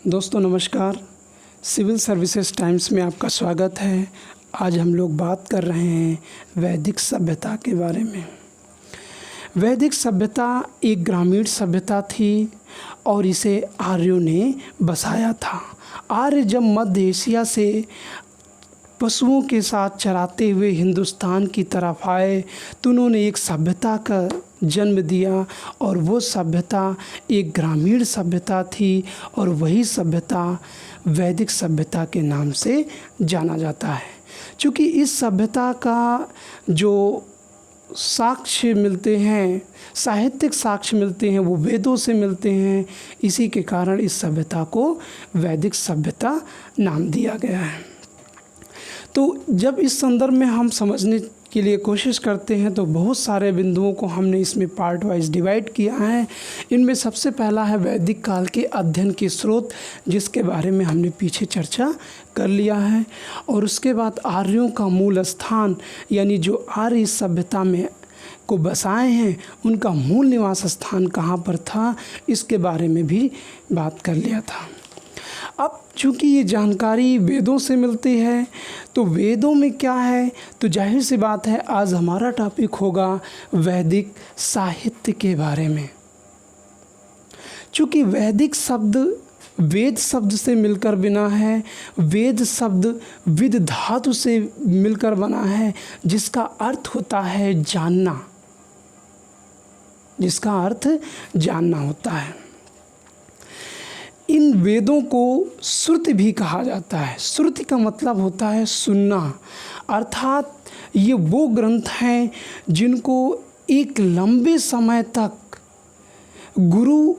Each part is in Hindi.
दोस्तों नमस्कार। सिविल सर्विसेज टाइम्स में आपका स्वागत है। आज हम लोग बात कर रहे हैं वैदिक सभ्यता के बारे में। वैदिक सभ्यता एक ग्रामीण सभ्यता थी और इसे आर्यों ने बसाया था। आर्य जब मध्य एशिया से पशुओं के साथ चराते हुए हिंदुस्तान की तरफ आए तो उन्होंने एक सभ्यता का जन्म दिया और वो सभ्यता एक ग्रामीण सभ्यता थी और वही सभ्यता वैदिक सभ्यता के नाम से जाना जाता है। क्योंकि इस सभ्यता का जो साक्ष्य मिलते हैं, साहित्यिक साक्ष्य मिलते हैं, वो वेदों से मिलते हैं। इसी के कारण इस सभ्यता को वैदिक सभ्यता नाम दिया गया है। तो जब इस संदर्भ में हम समझने के लिए कोशिश करते हैं तो बहुत सारे बिंदुओं को हमने इसमें पार्ट वाइज डिवाइड किया है। इनमें सबसे पहला है वैदिक काल के अध्ययन के स्रोत, जिसके बारे में हमने पीछे चर्चा कर लिया है। और उसके बाद आर्यों का मूल स्थान, यानी जो आर्य इस सभ्यता में को बसाए हैं उनका मूल निवास स्थान कहाँ पर था, इसके बारे में भी बात कर लिया था। अब चूँकि ये जानकारी वेदों से मिलती है तो वेदों में क्या है, तो जाहिर सी बात है आज हमारा टॉपिक होगा वैदिक साहित्य के बारे में। चूँकि वैदिक शब्द वेद शब्द से मिलकर बना है, वेद शब्द विद धातु से मिलकर बना है, जिसका अर्थ होता है जानना, जिसका अर्थ जानना होता है। इन वेदों को श्रुति भी कहा जाता है। श्रुति का मतलब होता है सुनना, अर्थात ये वो ग्रंथ हैं जिनको एक लंबे समय तक गुरु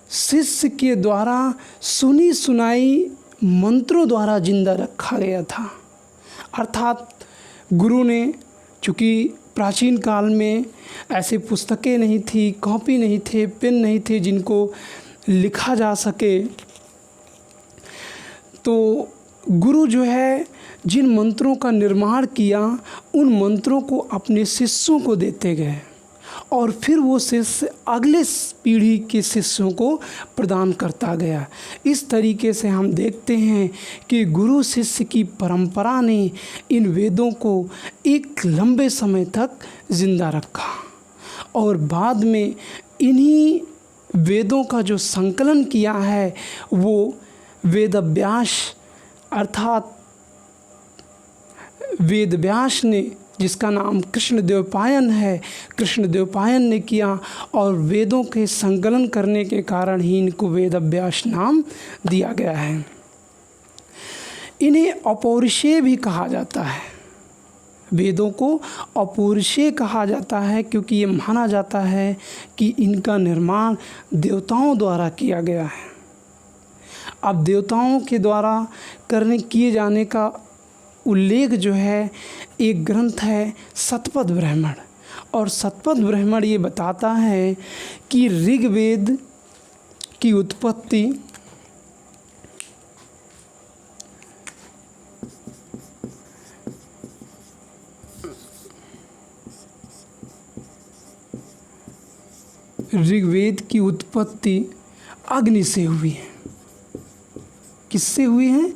शिष्य के द्वारा सुनी सुनाई मंत्रों द्वारा जिंदा रखा गया था। अर्थात गुरु ने, चूँकि प्राचीन काल में ऐसी पुस्तकें नहीं थी, कॉपी नहीं थे, पेन नहीं थे जिनको लिखा जा सके, तो गुरु जो है जिन मंत्रों का निर्माण किया उन मंत्रों को अपने शिष्यों को देते गए और फिर वो शिष्य अगले पीढ़ी के शिष्यों को प्रदान करता गया। इस तरीके से हम देखते हैं कि गुरु शिष्य की परंपरा ने इन वेदों को एक लंबे समय तक जिंदा रखा और बाद में इन्हीं वेदों का जो संकलन किया है वो वेदव्यास, अर्थात वेदव्यास ने, जिसका नाम कृष्णद्वैपायन है, कृष्णद्वैपायन ने किया और वेदों के संकलन करने के कारण ही इनको वेदव्यास नाम दिया गया है। इन्हें अपौरुषेय भी कहा जाता है। वेदों को अपौरुषेय कहा जाता है क्योंकि ये माना जाता है कि इनका निर्माण देवताओं द्वारा किया गया है। अब देवताओं के द्वारा किए जाने का उल्लेख जो है, एक ग्रंथ है शतपथ ब्राह्मण, और शतपथ ब्राह्मण ये बताता है कि ऋग्वेद की उत्पत्ति अग्नि से हुई है। किससे हुई है?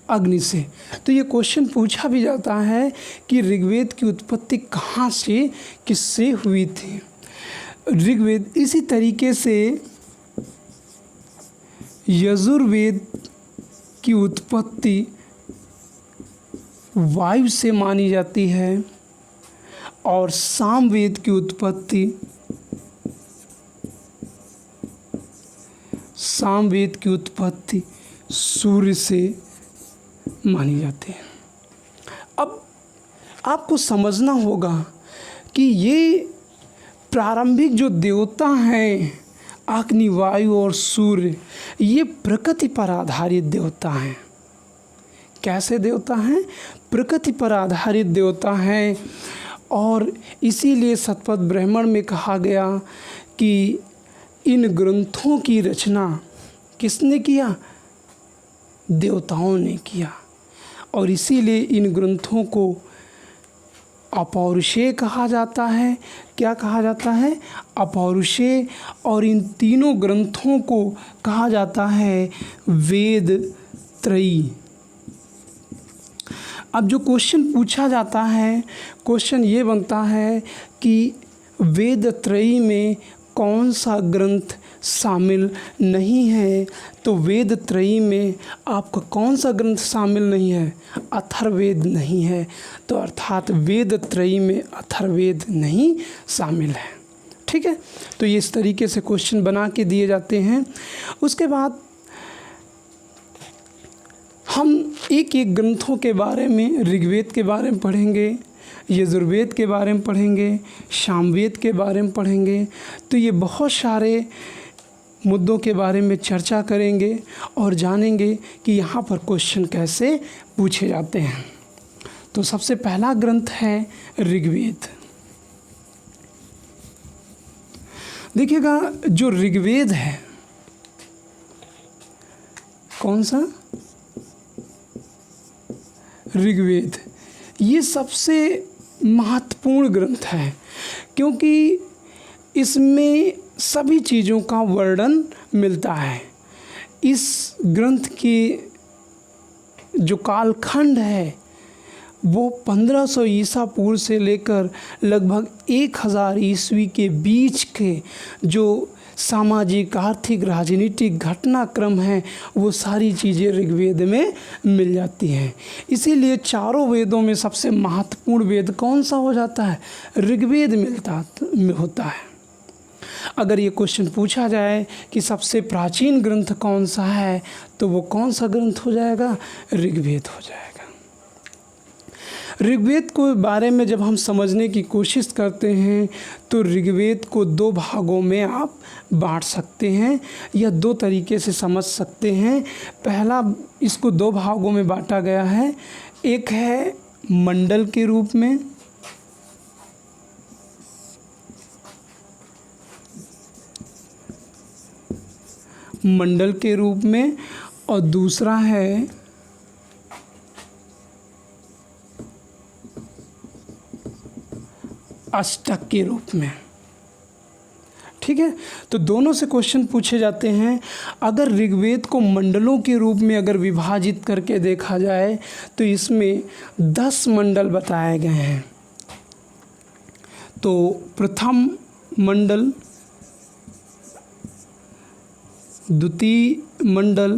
अग्नि से। तो ये क्वेश्चन पूछा भी जाता है कि ऋग्वेद की उत्पत्ति कहाँ से, किससे हुई थी। ऋग्वेद, इसी तरीके से यजुर्वेद की उत्पत्ति वायु से मानी जाती है और सामवेद की उत्पत्ति सूर्य से मानी जाती है। अब आपको समझना होगा कि ये प्रारंभिक जो देवता हैं, अग्नि, वायु और सूर्य, ये प्रकृति पर आधारित देवता हैं। कैसे देवता हैं? प्रकृति पर आधारित देवता हैं। और इसीलिए शतपथ ब्राह्मण में कहा गया कि इन ग्रंथों की रचना किसने किया? देवताओं ने किया। और इसीलिए इन ग्रंथों को अपौरुषेय कहा जाता है। क्या कहा जाता है? अपौरुषेय। और इन तीनों ग्रंथों को कहा जाता है वेद त्रयी। अब जो क्वेश्चन पूछा जाता है, क्वेश्चन ये बनता है कि वेद त्रयी में कौन सा ग्रंथ शामिल नहीं है? तो वेद त्रयी में आपका कौन सा ग्रंथ शामिल नहीं है? अथर्ववेद नहीं है। तो अर्थात वेद त्रयी में अथर्ववेद नहीं शामिल है। ठीक है, तो ये इस तरीके से क्वेश्चन बना के दिए जाते हैं। उसके बाद हम एक एक ग्रंथों के बारे में, ऋग्वेद के बारे में पढ़ेंगे, यजुर्वेद के बारे में पढ़ेंगे, सामवेद के बारे में पढ़ेंगे। तो ये बहुत सारे मुद्दों के बारे में चर्चा करेंगे और जानेंगे कि यहाँ पर क्वेश्चन कैसे पूछे जाते हैं। तो सबसे पहला ग्रंथ है ऋग्वेद। देखिएगा, जो ऋग्वेद है, कौन सा? ऋग्वेद। ये सबसे महत्वपूर्ण ग्रंथ है, क्योंकि इसमें सभी चीज़ों का वर्णन मिलता है। इस ग्रंथ की जो कालखंड है वो 1500 ईसा पूर्व से लेकर लगभग 1000 ईस्वी के बीच के जो सामाजिक, आर्थिक, राजनीतिक घटनाक्रम हैं, वो सारी चीज़ें ऋग्वेद में मिल जाती हैं। इसीलिए चारों वेदों में सबसे महत्वपूर्ण वेद कौन सा हो जाता है? ऋग्वेद होता है। अगर ये क्वेश्चन पूछा जाए कि सबसे प्राचीन ग्रंथ कौन सा है, तो वो कौन सा ग्रंथ हो जाएगा? ऋग्वेद हो जाएगा। ऋग्वेद के बारे में जब हम समझने की कोशिश करते हैं तो ऋग्वेद को 2 भागों में आप बांट सकते हैं या 2 तरीके से समझ सकते हैं। पहला, इसको 2 भागों में बांटा गया है। एक है मंडल के रूप में, और दूसरा है अष्टक के रूप में। ठीक है, तो दोनों से क्वेश्चन पूछे जाते हैं। अगर ऋग्वेद को मंडलों के रूप में अगर विभाजित करके देखा जाए तो इसमें 10 मंडल बताए गए हैं। तो प्रथम मंडल, द्वितीय मंडल,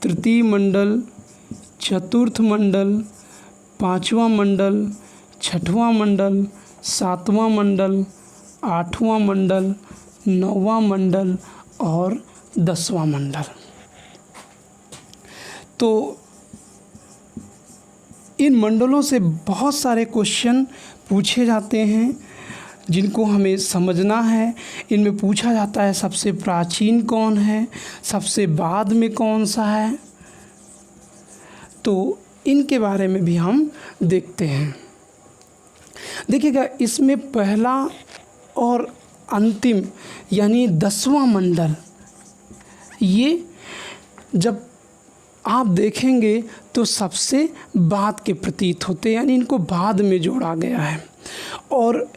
तृतीय मंडल, चतुर्थ मंडल, 5वां मंडल, 6वां मंडल, 7वां मंडल, 8वां मंडल, 9वां मंडल और 10वां मंडल। तो इन मंडलों से बहुत सारे क्वेश्चन पूछे जाते हैं जिनको हमें समझना है। इनमें पूछा जाता है सबसे प्राचीन कौन है, सबसे बाद में कौन सा है। तो इनके बारे में भी हम देखते हैं। देखिएगा, इसमें पहला और अंतिम यानी 10वां मंडल, ये जब आप देखेंगे तो सबसे बाद के प्रतीत होते हैं, यानी इनको बाद में जोड़ा गया है। और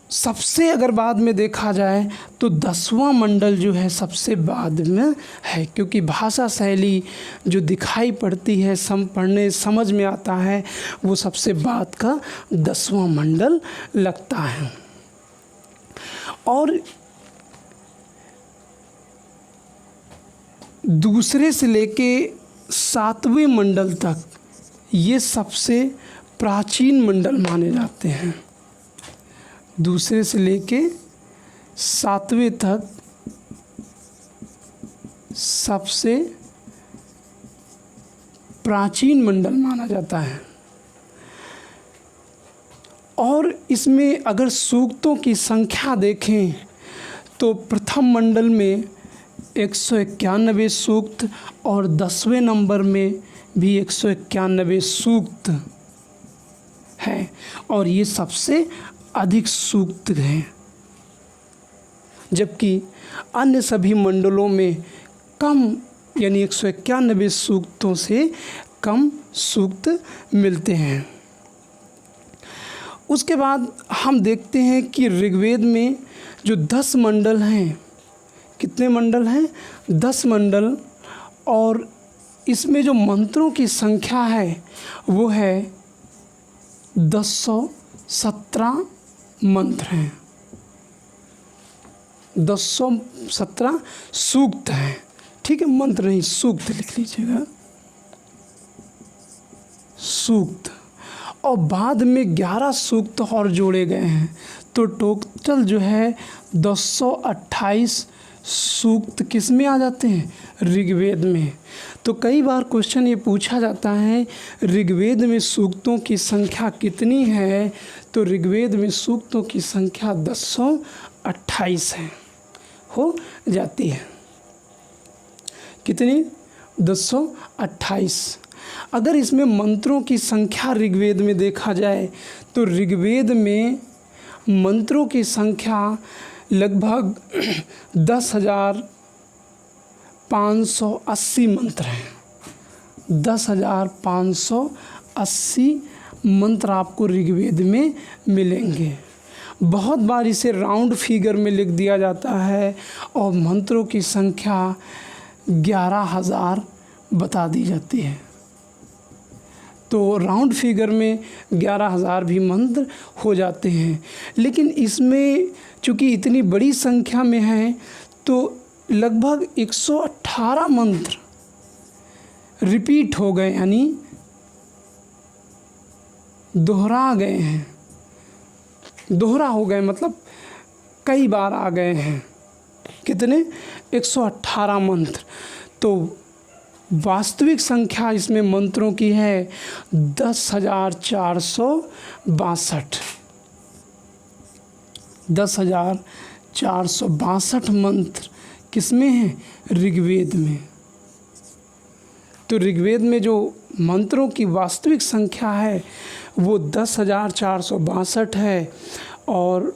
सबसे अगर बाद में देखा जाए तो 10वां मंडल जो है सबसे बाद में है, क्योंकि भाषा शैली जो दिखाई पड़ती है, पढ़ने समझ में आता है, वो सबसे बाद का 10वां मंडल लगता है। और दूसरे से लेके 7वें मंडल तक ये सबसे प्राचीन मंडल माने जाते हैं। दूसरे से लेके 7वें तक सबसे प्राचीन मंडल माना जाता है। और इसमें अगर सूक्तों की संख्या देखें तो प्रथम मंडल में 191 सूक्त और 10वें नंबर में भी 191 सूक्त हैं, और ये सबसे अधिक सूक्त हैं। जबकि अन्य सभी मंडलों में कम, यानी 191 सूक्तों से कम सूक्त मिलते हैं। उसके बाद हम देखते हैं कि ऋग्वेद में जो 10 मंडल हैं, कितने मंडल हैं? 10 मंडल, और इसमें जो मंत्रों की संख्या है वो है 1017 मंत्र हैं। 1017 सूक्त हैं, ठीक है, मंत्र नहीं, सूक्त लिख लीजिएगा, सूक्त। और बाद में 11 सूक्त और जोड़े गए हैं, तो टोटल जो है 228 सूक्त किस में आ जाते हैं? ऋग्वेद में। तो कई बार क्वेश्चन ये पूछा जाता है ऋग्वेद में सूक्तों की संख्या कितनी है, तो ऋग्वेद में सूक्तों की संख्या 228 है, हो जाती है। कितनी? 228। अगर इसमें मंत्रों की संख्या ऋग्वेद में देखा जाए तो ऋग्वेद में मंत्रों की संख्या लगभग 10,580 मंत्र हैं। 10,580 मंत्र आपको ऋग्वेद में मिलेंगे। बहुत बार इसे राउंड फिगर में लिख दिया जाता है और मंत्रों की संख्या 11,000 बता दी जाती है। तो राउंड फिगर में 11,000 भी मंत्र हो जाते हैं, लेकिन इसमें चूँकि इतनी बड़ी संख्या में है तो लगभग 118 मंत्र रिपीट हो गए, यानी दोहरा गए हैं। दोहरा हो गए मतलब कई बार आ गए हैं। कितने? 118 मंत्र। तो वास्तविक संख्या इसमें मंत्रों की है 10,462। 10,462 मंत्र किसमें हैं? ऋग्वेद में। तो ऋग्वेद में जो मंत्रों की वास्तविक संख्या है वो 10,462 है, और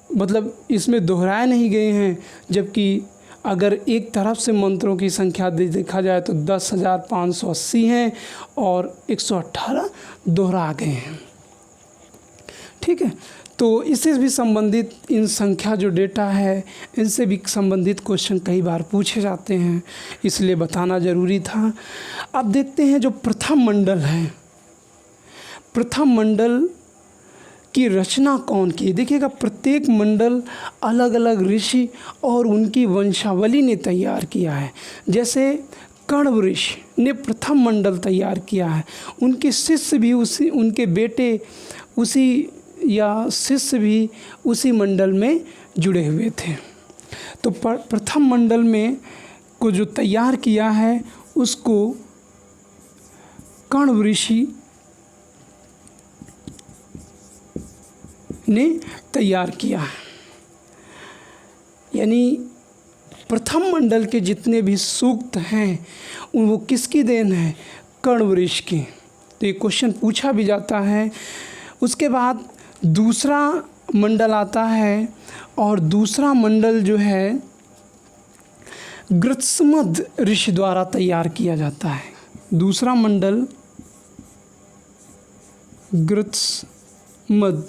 मतलब इसमें दोहराए नहीं गए हैं। जबकि अगर एक तरफ से मंत्रों की संख्या देखा जाए तो 10,580 हैं और 118 दोहरा गए हैं, ठीक है। तो इससे भी संबंधित इन संख्या जो डेटा है इनसे भी संबंधित क्वेश्चन कई बार पूछे जाते हैं, इसलिए बताना ज़रूरी था। अब देखते हैं जो प्रथम मंडल है, प्रथम मंडल की रचना कौन की? देखिएगा, प्रत्येक मंडल अलग अलग ऋषि और उनकी वंशावली ने तैयार किया है। जैसे कण्व ऋषि ने प्रथम मंडल तैयार किया है, उनके शिष्य भी उसी, उनके बेटे उसी या शिष्य भी उसी मंडल में जुड़े हुए थे। तो प्रथम मंडल में को जो तैयार किया है उसको कण्व ऋषि ने तैयार किया है। यानी प्रथम मंडल के जितने भी सूक्त हैं वो किसकी देन है? कण्व ऋषि की। तो ये क्वेश्चन पूछा भी जाता है। उसके बाद दूसरा मंडल आता है, और दूसरा मंडल जो है गृत्समद ऋषि द्वारा तैयार किया जाता है। दूसरा मंडल गृत्समद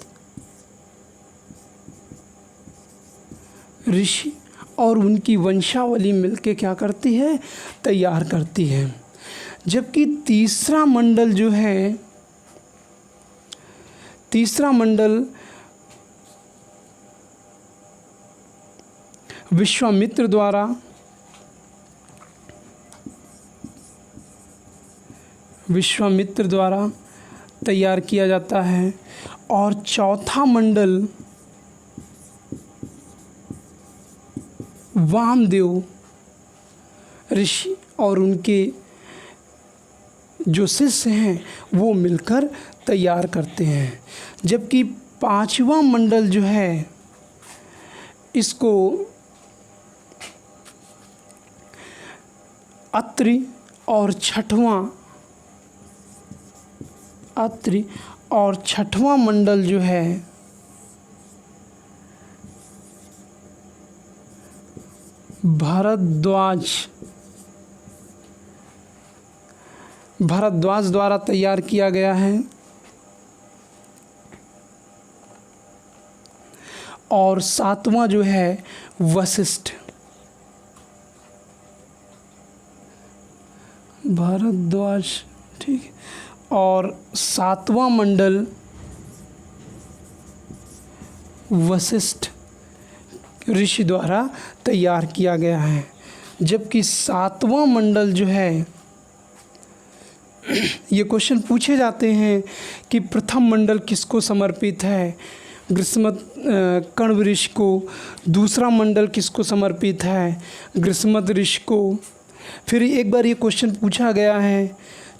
ऋषि और उनकी वंशावली मिलके क्या करती है? तैयार करती है। जबकि तीसरा मंडल जो है, तीसरा मंडल विश्वामित्र द्वारा तैयार किया जाता है। और चौथा मंडल वामदेव ऋषि और उनके जो शिष्य हैं वो मिलकर तैयार करते हैं। जबकि पांचवा मंडल जो है इसको अत्रि और छठवां मंडल जो है भारद्वाज द्वारा तैयार किया गया है। और सातवां जो है वशिष्ठ। भारद्वाज, ठीक है। और सातवां मंडल वशिष्ठ ऋषि द्वारा तैयार किया गया है। जबकि सातवां मंडल जो है, ये क्वेश्चन पूछे जाते हैं कि प्रथम मंडल किसको समर्पित है, ग्रीष्मत कण्व ऋषि को। दूसरा मंडल किसको समर्पित है, ग्रीष्मत ऋषि को। फिर एक बार ये क्वेश्चन पूछा गया है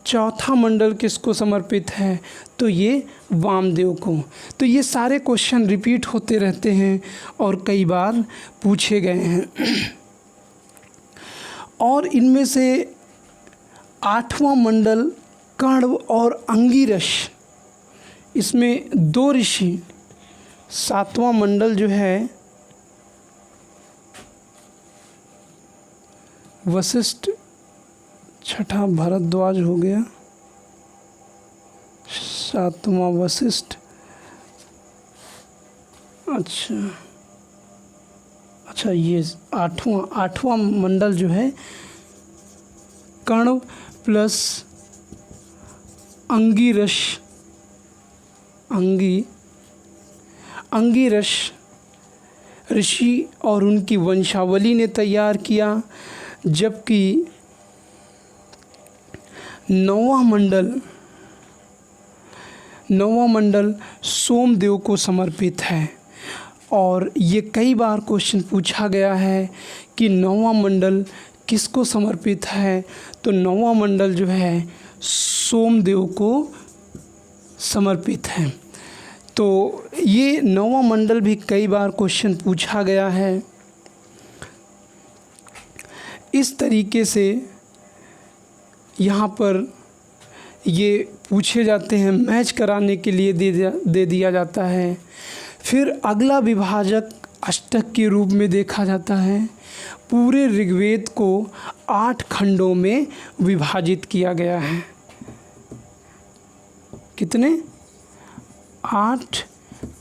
चौथा मंडल किसको समर्पित है, तो ये वामदेव को। तो ये सारे क्वेश्चन रिपीट होते रहते हैं और कई बार पूछे गए हैं। और इनमें से आठवां मंडल कण्व और अंगिरस, इसमें दो ऋषि। सातवां मंडल जो है वशिष्ठ, छठा भारद्वाज हो गया, सातवां वशिष्ठ। अच्छा ये आठवां मंडल जो है कण्व प्लस अंगिरस ऋषि और उनकी वंशावली ने तैयार किया। जबकि नौवां मंडल सोमदेव को समर्पित है। और ये कई बार क्वेश्चन पूछा गया है कि नौवां मंडल किसको समर्पित है, तो नौवां मंडल जो है सोमदेव को समर्पित है। तो ये नौवां मंडल भी कई बार क्वेश्चन पूछा गया है। इस तरीके से यहाँ पर ये पूछे जाते हैं, मैच कराने के लिए दे दिया जाता है। फिर अगला विभाजक अष्टक के रूप में देखा जाता है। पूरे ऋग्वेद को 8 खंडों में विभाजित किया गया है। कितने? 8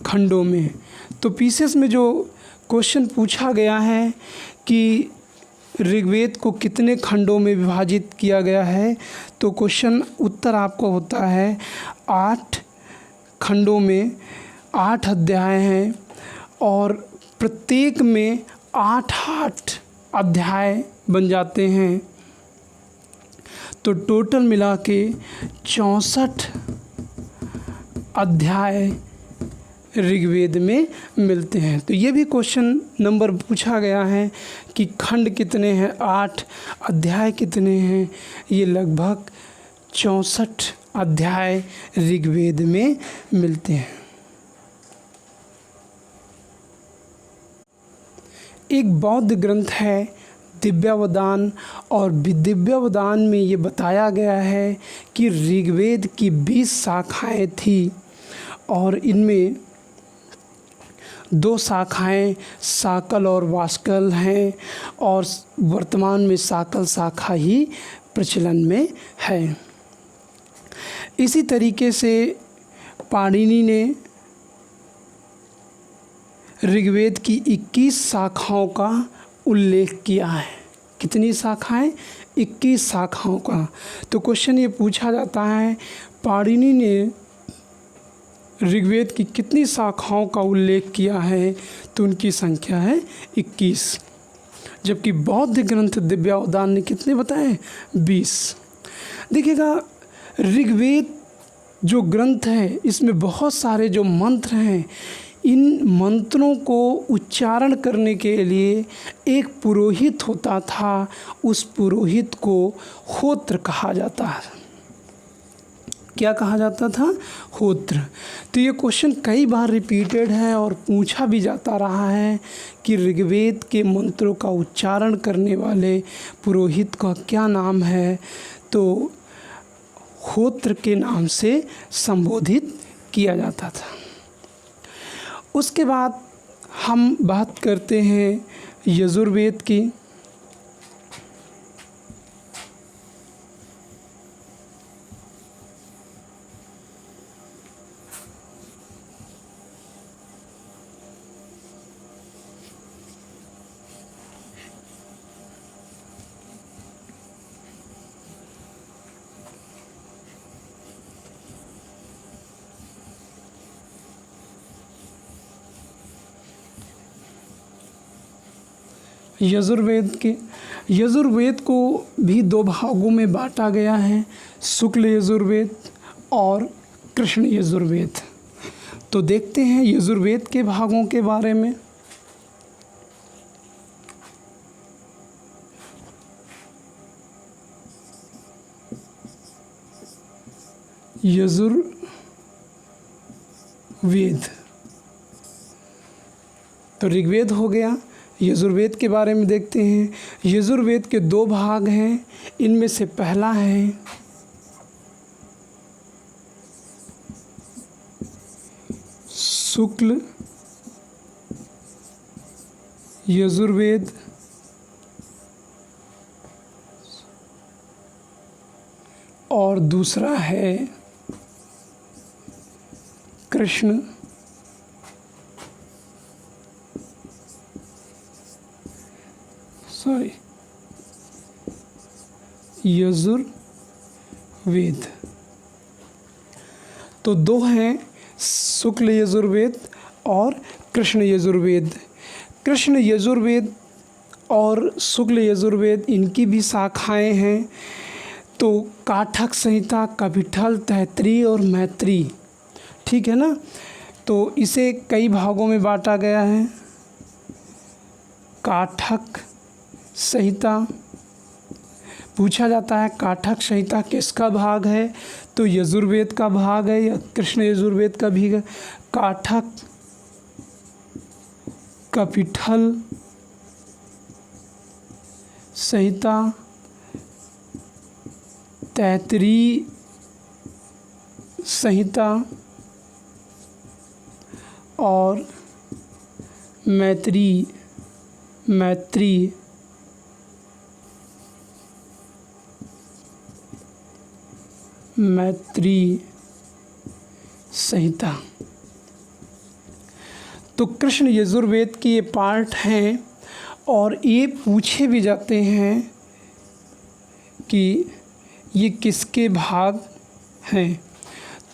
खंडों में। तो पीसेस में जो क्वेश्चन पूछा गया है कि ऋग्वेद को कितने खंडों में विभाजित किया गया है, तो क्वेश्चन उत्तर आपको होता है 8 खंडों में 8 अध्याय हैं और प्रत्येक में 8 अध्याय बन जाते हैं। तो टोटल मिला के 64 अध्याय ऋग्वेद में मिलते हैं। तो ये भी क्वेश्चन नंबर पूछा गया है कि खंड कितने हैं, 8 अध्याय कितने हैं। ये लगभग 64 अध्याय ऋग्वेद में मिलते हैं। एक बौद्ध ग्रंथ है दिव्यावदान, और दिव्यावदान में ये बताया गया है कि ऋग्वेद की 20 शाखाएँ थी और इनमें 2 शाखाएँ साकल और वास्कल हैं, और वर्तमान में साकल शाखा ही प्रचलन में है। इसी तरीके से पाणिनि ने ऋग्वेद की 21 शाखाओं का उल्लेख किया है। कितनी शाखाएं? 21 शाखाओं का। तो क्वेश्चन ये पूछा जाता है पाणिनि ने ऋग्वेद की कितनी शाखाओं का उल्लेख किया है, तो उनकी संख्या है 21। जबकि बौद्ध ग्रंथ दिव्यावदान ने कितने बताए? 20। देखिएगा, ऋग्वेद जो ग्रंथ है इसमें बहुत सारे जो मंत्र हैं, इन मंत्रों को उच्चारण करने के लिए एक पुरोहित होता था। उस पुरोहित को होत्र कहा जाता है। क्या कहा जाता था? होत्र। तो ये क्वेश्चन कई बार रिपीटेड है और पूछा भी जाता रहा है कि ऋग्वेद के मंत्रों का उच्चारण करने वाले पुरोहित का क्या नाम है, तो होत्र के नाम से संबोधित किया जाता था। उसके बाद हम बात करते हैं यजुर्वेद की। यजुर्वेद को भी दो भागों में बांटा गया है, शुक्ल यजुर्वेद और कृष्ण यजुर्वेद। तो देखते हैं यजुर्वेद के भागों के बारे में। यजुर्वेद तो ऋग्वेद हो गया। यजुर्वेद के बारे में देखते हैं। यजुर्वेद के दो भाग हैं। इनमें से पहला है शुक्ल यजुर्वेद और दूसरा है कृष्ण यजुर्वेद। तो दो हैं, शुक्ल यजुर्वेद और कृष्ण यजुर्वेद। कृष्ण यजुर्वेद और शुक्ल यजुर्वेद इनकी भी शाखाएं हैं। तो काठक संहिता, कपिठल, तैत्तिरीय और मैत्री, ठीक है ना। तो इसे कई भागों में बांटा गया है। काठक संहिता पूछा जाता है, काठक संहिता किसका भाग है? तो यजुर्वेद का भाग है या कृष्ण यजुर्वेद का भी है। काठक, कपिठल संहिता, तैत्तिरीय संहिता और मैत्री संहिता। तो कृष्ण यजुर्वेद के ये पार्ट हैं और ये पूछे भी जाते हैं कि ये किसके भाग हैं।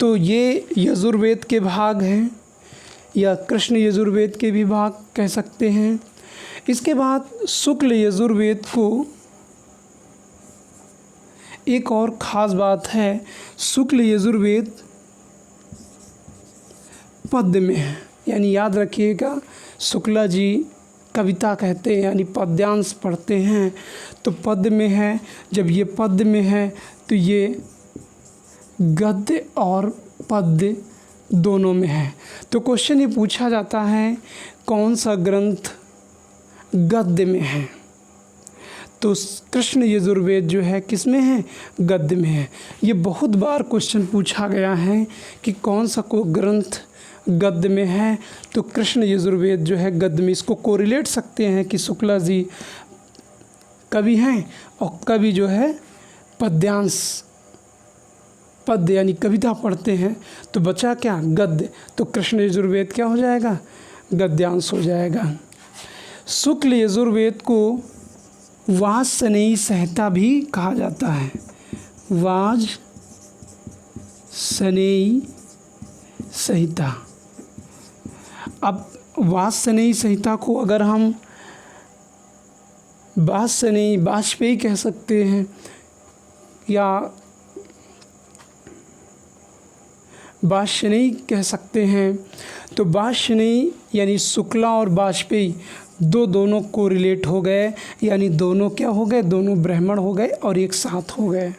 तो ये यजुर्वेद के भाग हैं या कृष्ण यजुर्वेद के भी भाग कह सकते हैं। इसके बाद शुक्ल यजुर्वेद को एक और ख़ास बात है, शुक्ल यजुर्वेद पद्य में है। यानी याद रखिएगा, शुक्ला जी कविता कहते हैं यानी पद्यांश पढ़ते हैं तो पद्य में है। जब ये पद्य में है तो ये गद्य और पद्य दोनों में है। तो क्वेश्चन ये पूछा जाता है कौन सा ग्रंथ गद्य में है? तो कृष्ण यजुर्वेद जो है किस में है? गद्य में है। ये बहुत बार क्वेश्चन पूछा गया है कि कौन सा को ग्रंथ गद्य में है, तो कृष्ण यजुर्वेद जो है गद्य में। इसको कोरिलेट सकते हैं कि शुक्ला जी कवि हैं और कवि जो है पद्यांश, पद्य यानी कविता पढ़ते हैं। तो बचा क्या? गद्य। तो कृष्ण यजुर्वेद क्या हो जाएगा? गद्यांश हो जाएगा। शुक्ल यजुर्वेद को वाजसनेयी संहिता भी कहा जाता है। वाजसनेयी संहिता। अब वाजसनेयी संहिता को अगर हम वाजपेयी कह सकते हैं या वाजसनेयी कह सकते हैं। तो वाजसनेयी यानी शुक्ला और वाजपेयी दोनों कोरिलेट हो गए, यानी दोनों क्या हो गए? दोनों ब्राह्मण हो गए और एक साथ हो गए।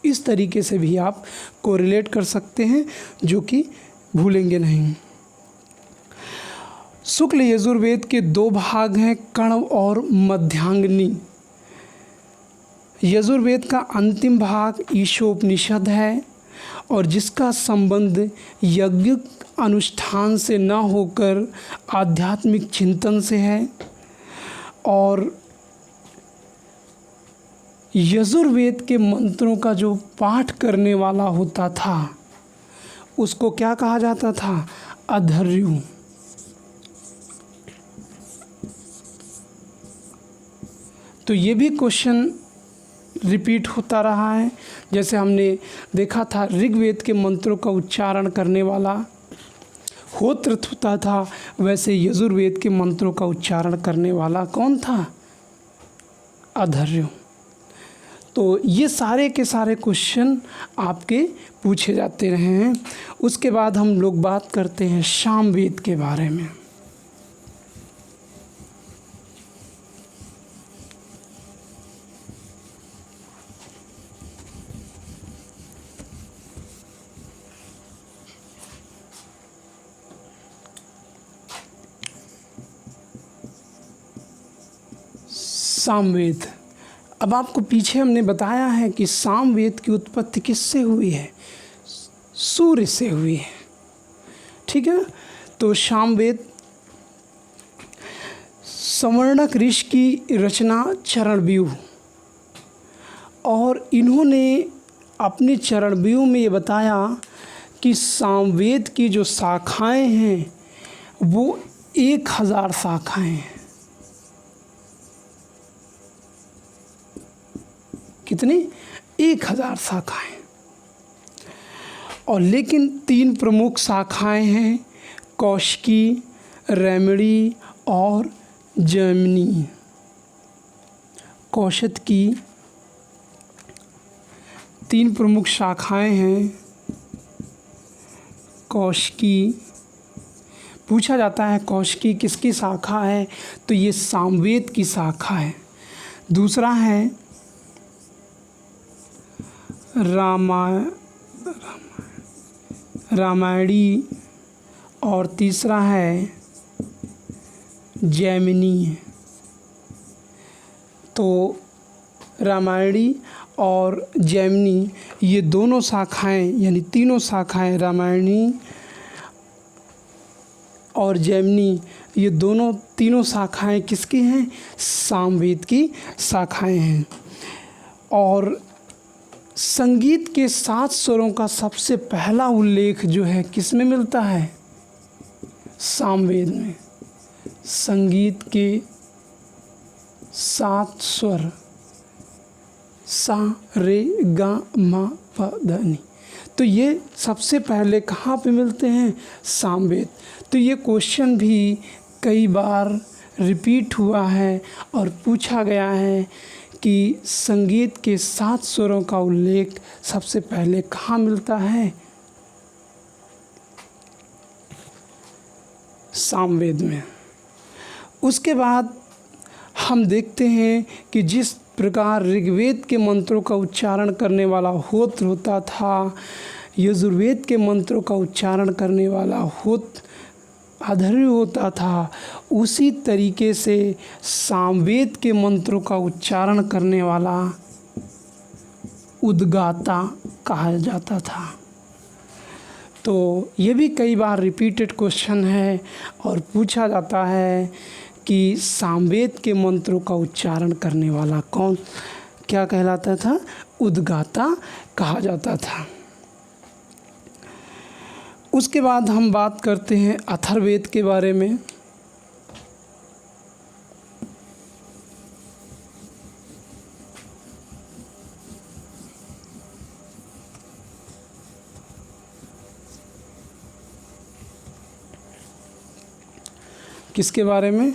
इस तरीके से भी आप कोरिलेट कर सकते हैं, जो कि भूलेंगे नहीं। शुक्ल यजुर्वेद के दो भाग हैं, कण्व और मध्यांगिनी। यजुर्वेद का अंतिम भाग ईशोपनिषद है और जिसका संबंध यज्ञ अनुष्ठान से न होकर आध्यात्मिक चिंतन से है। और यजुर्वेद के मंत्रों का जो पाठ करने वाला होता था उसको क्या कहा जाता था? अधर्यु। तो ये भी क्वेश्चन रिपीट होता रहा है। जैसे हमने देखा था ऋग्वेद के मंत्रों का उच्चारण करने वाला होत्र होता था, वैसे यजुर्वेद के मंत्रों का उच्चारण करने वाला कौन था? अधर्यो। तो ये सारे के सारे क्वेश्चन आपके पूछे जाते रहे हैं। उसके बाद हम लोग बात करते हैं सामवेद के बारे में। सामवेद। अब आपको पीछे हमने बताया है कि सामवेद की उत्पत्ति किससे हुई है? सूर्य से हुई है। ठीक है। तो सामवेद संवर्णक ऋषि की रचना चरणव्यूह, और इन्होंने अपने चरणव्यूह में ये बताया कि सामवेद की जो शाखाएं हैं वो 1000 शाखाएं हैं। कितनी? 1000 शाखाएं। और लेकिन 3 प्रमुख शाखाएं हैं, कौशिकी, रैमणी और जैमिनी। कौशिक की 3 प्रमुख शाखाएं हैं। कौशिकी, पूछा जाता है कौशिकी किसकी शाखा है, तो ये सामवेद की शाखा है। दूसरा है रामायणी, और तीसरा है जैमिनी। तो रामायणी और जैमिनी ये दोनों शाखाएं, यानी तीनों शाखाएं, रामायणी और जैमिनी, ये तीनों शाखाएं किसकी हैं? सामवेद की शाखाएं हैं। और संगीत के 7 स्वरों का सबसे पहला उल्लेख जो है किस में मिलता है? सामवेद में। संगीत के 7 स्वर सा रे गा मा पा धा नी, तो ये सबसे पहले कहाँ पे मिलते हैं? सामवेद। तो ये क्वेश्चन भी कई बार रिपीट हुआ है और पूछा गया है कि संगीत के 7 स्वरों का उल्लेख सबसे पहले कहाँ मिलता है? सामवेद में। उसके बाद हम देखते हैं कि जिस प्रकार ऋग्वेद के मंत्रों का उच्चारण करने वाला होत्र होता था, यजुर्वेद के मंत्रों का उच्चारण करने वाला होत्र अधर्य होता था, उसी तरीके से सामवेद के मंत्रों का उच्चारण करने वाला उद्गाता कहा जाता था। तो ये भी कई बार रिपीटेड क्वेश्चन है और पूछा जाता है कि सामवेद के मंत्रों का उच्चारण करने वाला कौन, क्या कहलाता था? उद्गाता कहा जाता था। उसके बाद हम बात करते हैं अथर्ववेद के बारे में। किसके बारे में?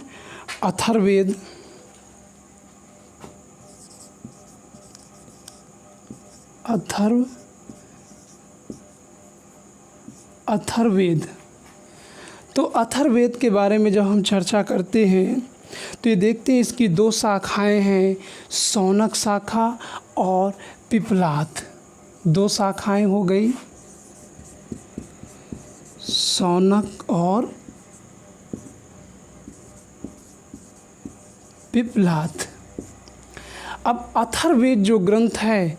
अथर्ववेद। अथर्ववेद। तो अथर्ववेद के बारे में जब हम चर्चा करते हैं तो ये देखते हैं इसकी 2 शाखाएं हैं, शौनक शाखा और पिप्पलाद। 2 शाखाएं हो गई, शौनक और पिप्पलाद। अब अथर्ववेद जो ग्रंथ है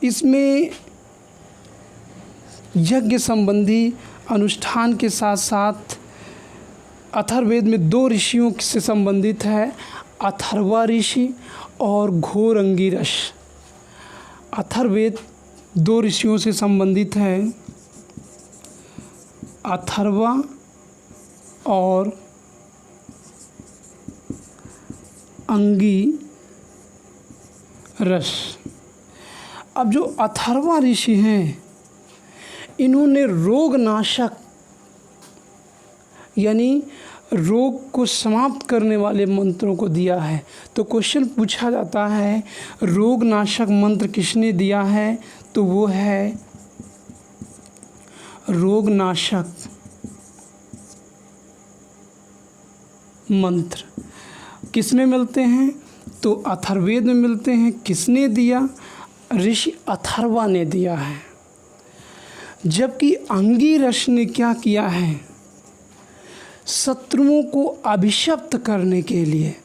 इसमें यज्ञ संबंधी अनुष्ठान के साथ साथ अथर्ववेद में 2 ऋषियों से संबंधित है, अथर्वा ऋषि और घोर अंगिरस। अथर्ववेद 2 ऋषियों से संबंधित है, अथर्वा और अंगिरस। अब जो अथर्वा ऋषि हैं इन्होंने रोगनाशक यानी रोग को समाप्त करने वाले मंत्रों को दिया है। तो क्वेश्चन पूछा जाता है रोग नाशक मंत्र किसने दिया है, तो वो है रोग नाशक मंत्र किसमें मिलते हैं, तो अथर्ववेद में मिलते हैं। किसने दिया, ऋषि अथर्वा ने दिया है। जबकि अंगिरस ने क्या किया है, शत्रुओं को अभिशप्त करने के लिए,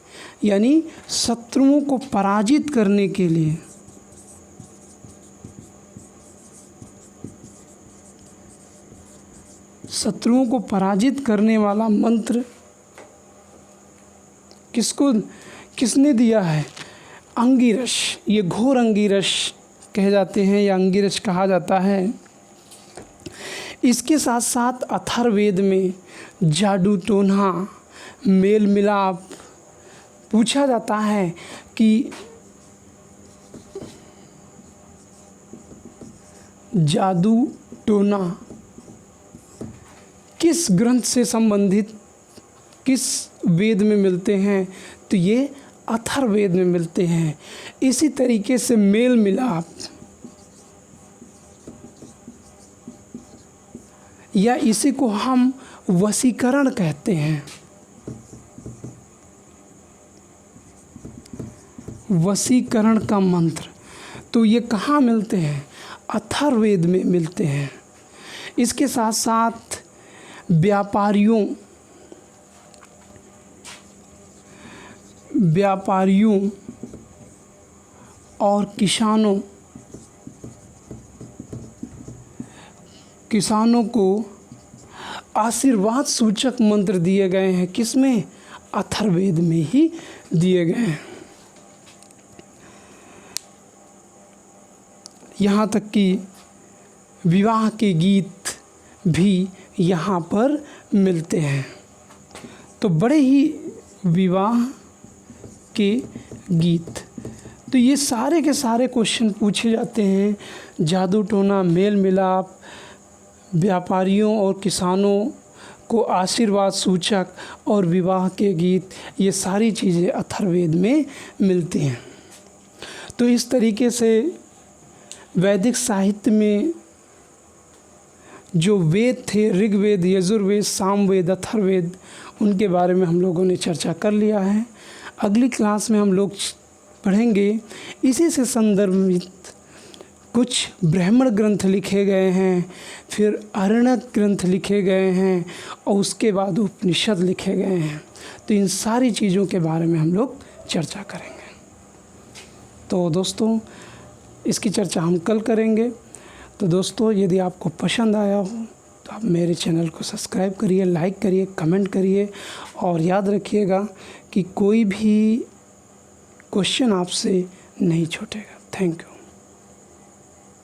यानी शत्रुओं को पराजित करने के लिए शत्रुओं को पराजित करने वाला मंत्र किसने दिया है, अंगिरस। ये घोर अंगिरस कहे जाते हैं या अंगिरस कहा जाता है। इसके साथ साथ अथर्ववेद में जादू टोना मेल मिलाप पूछा जाता है कि जादू टोना किस ग्रंथ से संबंधित, किस वेद में मिलते हैं, तो ये अथर्ववेद में मिलते हैं। इसी तरीके से मेल मिलाप या इसी को हम वशीकरण कहते हैं। वशीकरण का मंत्र, तो ये कहाँ मिलते हैं, अथर्ववेद में मिलते हैं। इसके साथ साथ व्यापारियों और किसानों को आशीर्वाद सूचक मंत्र दिए गए हैं। किसमें, अथर्ववेद में ही दिए गए हैं। यहाँ तक कि विवाह के गीत भी यहाँ पर मिलते हैं। तो बड़े ही विवाह के गीत, तो ये सारे के सारे क्वेश्चन पूछे जाते हैं। जादू टोना, मेल मिलाप, व्यापारियों और किसानों को आशीर्वाद सूचक और विवाह के गीत, ये सारी चीज़ें अथर्ववेद में मिलती हैं। तो इस तरीके से वैदिक साहित्य में जो वेद थे, ऋग्वेद, यजुर्वेद, सामवेद, अथर्ववेद, उनके बारे में हम लोगों ने चर्चा कर लिया है। अगली क्लास में हम लोग पढ़ेंगे इसी से संदर्भित कुछ ब्राह्मण ग्रंथ लिखे गए हैं, फिर अरण्यक ग्रंथ लिखे गए हैं और उसके बाद उपनिषद लिखे गए हैं। तो इन सारी चीज़ों के बारे में हम लोग चर्चा करेंगे। तो दोस्तों, इसकी चर्चा हम कल करेंगे। तो दोस्तों, यदि आपको पसंद आया हो तो आप मेरे चैनल को सब्सक्राइब करिए, लाइक करिए, कमेंट करिए और याद रखिएगा कि कोई भी क्वेश्चन आपसे नहीं छूटेगा। Thank you.